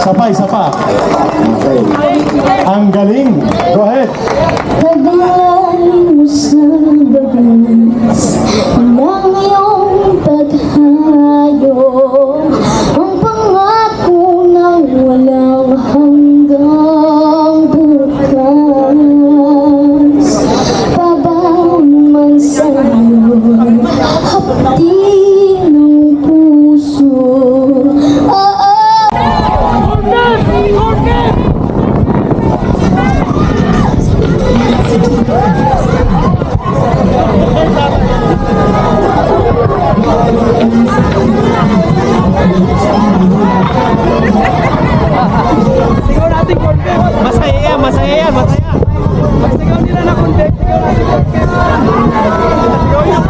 Isa pa. Okay. Ang galing. Go ahead. Paglayo sa bagis ng iyong paghayo, ang pangako na walang hanggang bukas. Pabaon man sa'yo'y hapdi ng puso. Sigaw natin content. Masaya yan, masaya yan, masaya. Pag sigaw nila na content, sigaw natin content. Sigaw yan,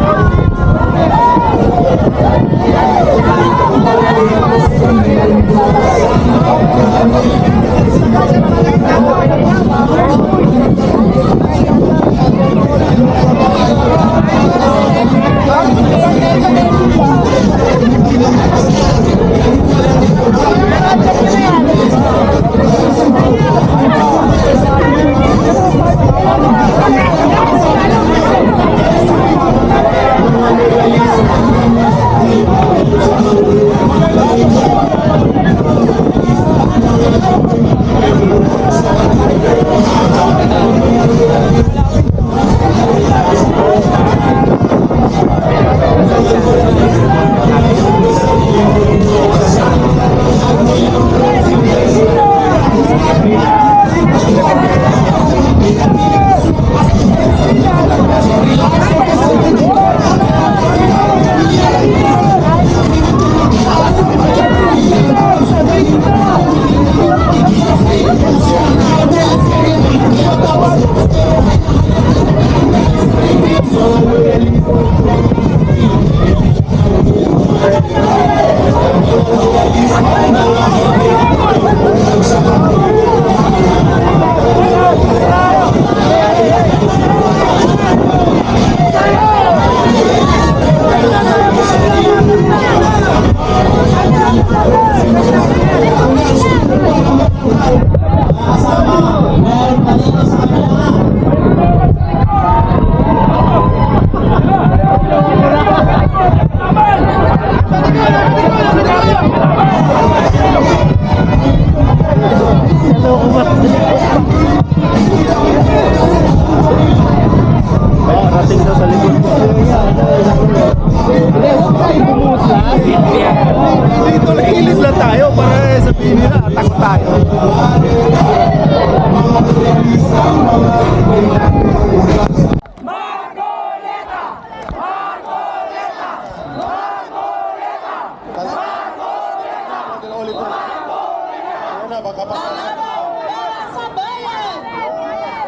dito nakilis lang tayo para sabihin nila atak tayo.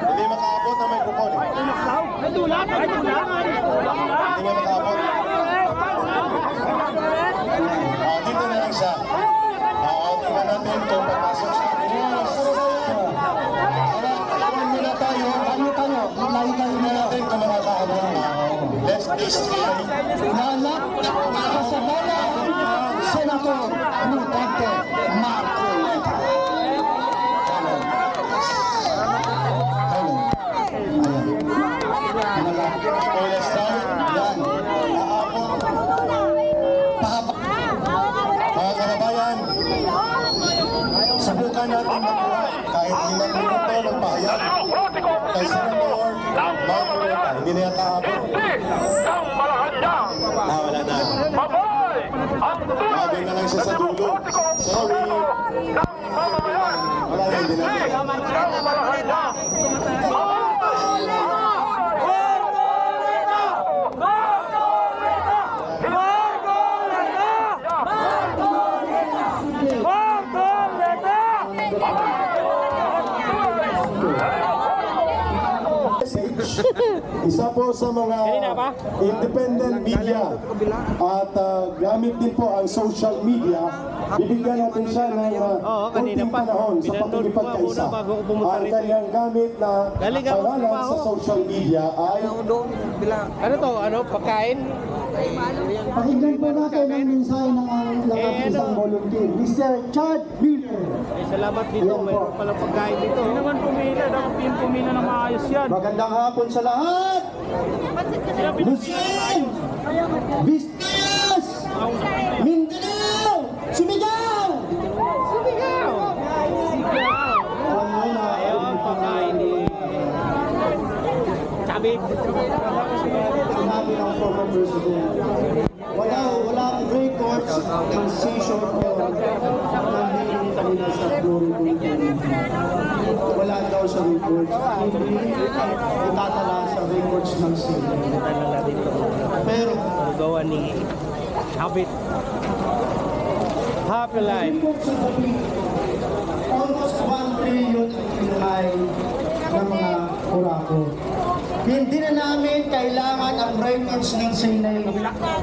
Hindi makaabot na microphone. Hindi makaabot. Dito na lang siya. Tingnan natin kung papasok siya. Iwan muna tayo. Layo tayo na natin kung makakaabot na. Let's try. Nanak kasabala Senator Duterte Marcoleta. Okay, let's start. Yan. Aabot. Mga kababayan, subukan natin magbuhat kahit 5 minuto ng pahayag kay Senator Marcoleta. Hindi na yata aabot. Wala na. Abin na lang siya sa dulo. Sorry. Wala na, hindi na. Isa po sa mga independent media at gamit din po ang social media, bibigyan natin siya ng kunting panahon sa pakikipagkaisa. Ang kanyang gamit na pangalan sa social media ay Ano to? Ano? Pagkain? Pakinggan po natin ang mensahe ng lakas isang volunteer, Mr. Chad Miller. Salamat dito, mayroon palang pagkain dito. Hindi naman pumila, dapat pumila na maayos yan. Magandang hapon sa lahat! Luzon! Visayas! Mindanao! Sumigaw! Ayun, pagkain ni Chabit. Sinabi ng former president, walang records ng seizure o ng hearing kanina sa Glory Building. Wala daw sa records. Hindi itatala sa records ng seizure. Pero, Gawa ni Chabit. Happy life. almost 1 trillion ang kinay ng mga kurako. Hindi na namin kailangan ang records ng Senate.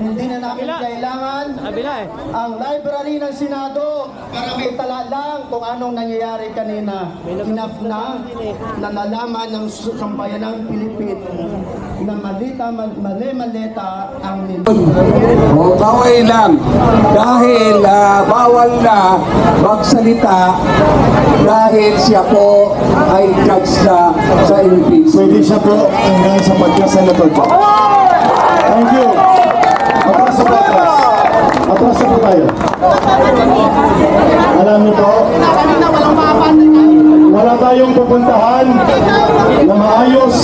Hindi na namin kailangan Kabila eh. ang library ng Senado para may tala lang kung anong nangyayari kanina. Enough na nalaman ng sambayanang Pilipino na mali-maleta ang O kaway lang dahil bawal na magsalita dahil siya po ay judge na sa impeachment. Pwede siya po hanggang sa pagka-senator po. Thank you. Atras po, atras. Atras po tayo. Alam niyo po, wala tayong pupuntahan na maayos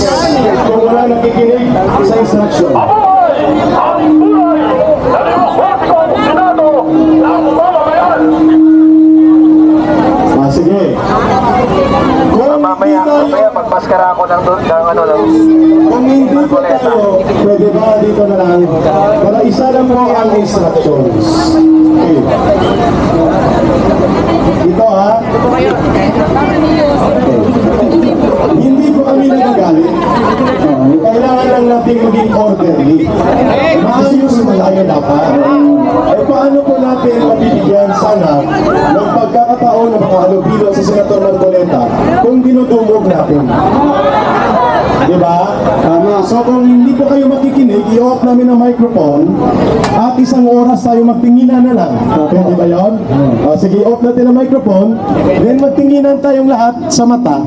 kung wala nakikinig sa instruction. Sige. Kung Mamaya magpaskara ako ng doon ng ano lang. Kung hindi po tayo, pwede ba dito na lang? Para isa lang po ang instructions. Okay. Ito ha. Hindi po kami nagagalit. Kailangan lang natin maging orderly. Maayos na tayo dapat. Eh paano po natin mabibigyan sana ng pagkakataon ng mga halubilo sa Senator Marcoleta kung dinudumog natin? Diba? So kung hindi po kayo makikinig, i-off namin ang microphone at isang oras tayo magtinginan na lang. Pwede ba yun? Sige, off natin ang microphone, then magtinginan tayong lahat sa mata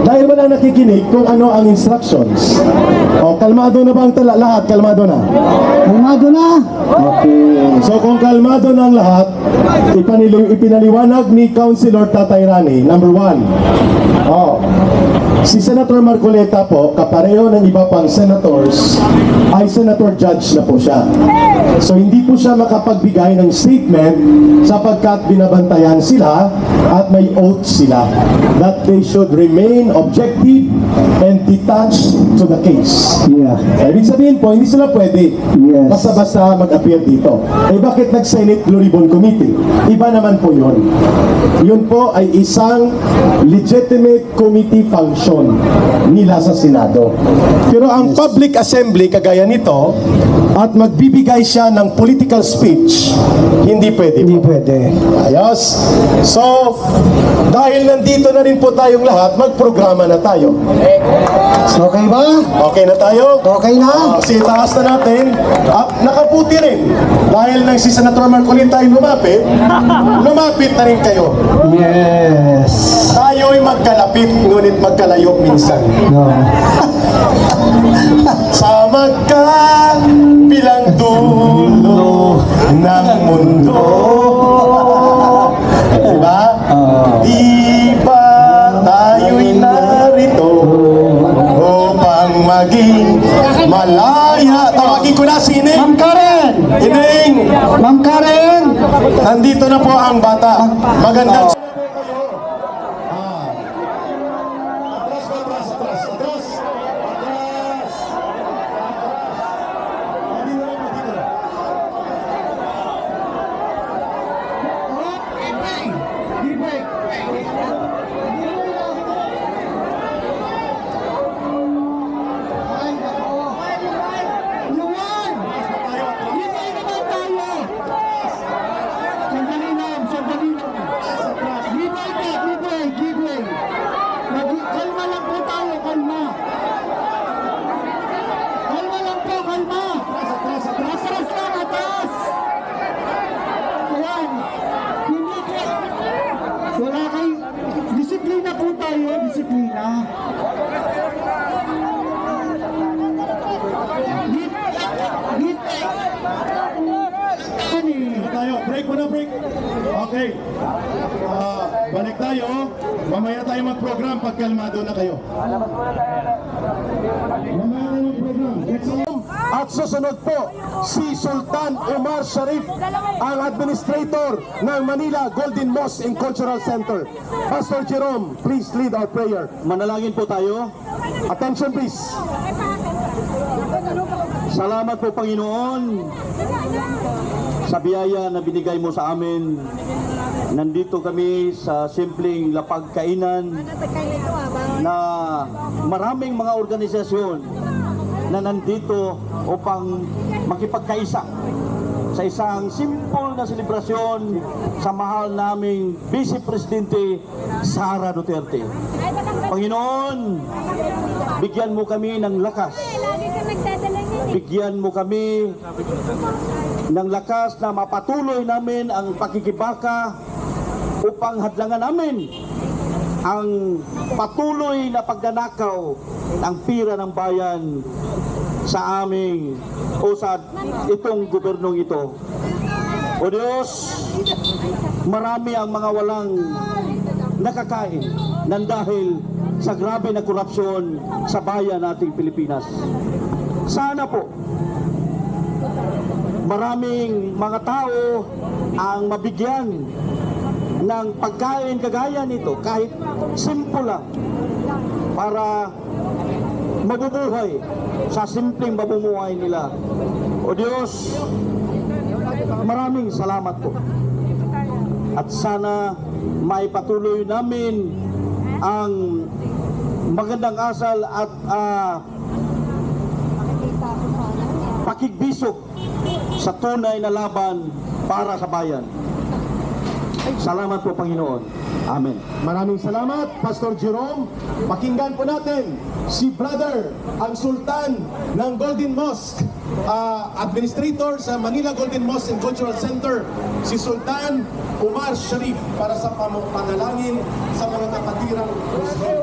dahil wala nakikinig kung ano ang instructions. O, kalmado na ba ang lahat? Kalmado na? Kalmado na! Okay. So kung kalmado na ang lahat, ipinaliwanag ni Councilor Tatay Rani, number 1. Si Senator Marcoleta po, kapareho ng iba pang senators, ay senator judge na po siya. So hindi po siya makapagbigay ng statement sapagkat binabantayan sila at may oath sila that they should remain objective and detached to the case. Yeah. Ibig sabihin po, hindi sila pwede Yes. basta-basta mag-appear dito. Eh bakit nag-Senate Blue Ribbon Committee? Iba naman po yun. Yun po ay isang legitimate committee function nila sa Senado. Pero ang public assembly kagaya nito at magbibigay siya ng political speech, hindi pwede. Hindi pwede. Ayos. So, dahil nandito na rin po tayong lahat, magprograma na tayo. Okay ba? Okay na tayo? Okay na? Kasi taas na natin. At nakaputi rin. Dahil nang si Senator Marcolita ay lumapit na rin kayo. Yes. Tayo'y magkalapit, ngunit magkalayo minsan. No. Sa magkabilang dulo ng mundo. Diba? Di ba tayo'y narito upang maging malaya? Tawagin ko na si Ining. Ma'am Karen! Ining! Ma'am Karen! Nandito na po ang bata. Magandang... muna, break. Okay. Balik tayo. Mamaya tayo mag-program pag kalmado na kayo. Mamaya tayo mag-program. At susunod po, si Sultan Omar Sharif, ang administrator ng Manila Golden Mosque and Cultural Center. Pastor Jerome, please lead our prayer. Manalangin po tayo. Attention please. Salamat po Panginoon sa biyaya na binigay mo sa amin. Nandito kami sa simpleng lapagkainan na maraming mga organisasyon na nandito upang makipagkaisa sa isang simple na selebrasyon sa mahal naming Vice Presidente Sara Duterte. Panginoon, bigyan mo kami ng lakas. Bigyan mo kami ng lakas na mapatuloy namin ang pakikibaka upang hadlangan namin ang patuloy na pagdanakaw ng pira ng bayan sa aming o sa itong gobernong ito. O Diyos, marami ang mga walang nakakain nang dahil sa grabe na korupsyon sa bayan nating Pilipinas. Sana po maraming mga tao ang mabigyan ng pagkain kagaya nito, kahit simple lang, para mabubuhay sa simpleng mamumuhay nila. O Diyos, maraming salamat po. At sana maipatuloy namin ang magandang asal at pakigbisok sa tunay na laban para sa bayan. Salamat po Panginoon. Amen. Maraming salamat, Pastor Jerome. Pakinggan po natin si Brother, ang Sultan ng Golden Mosque, Administrator sa Manila Golden Mosque and Cultural Center, si Sultan Omar Sharif, para sa panalangin sa mga kapatirang Muslim.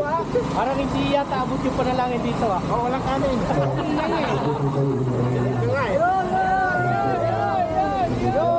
Parang hindi yata abot yung panalangin dito ah. Oh, walang kanin. Yo,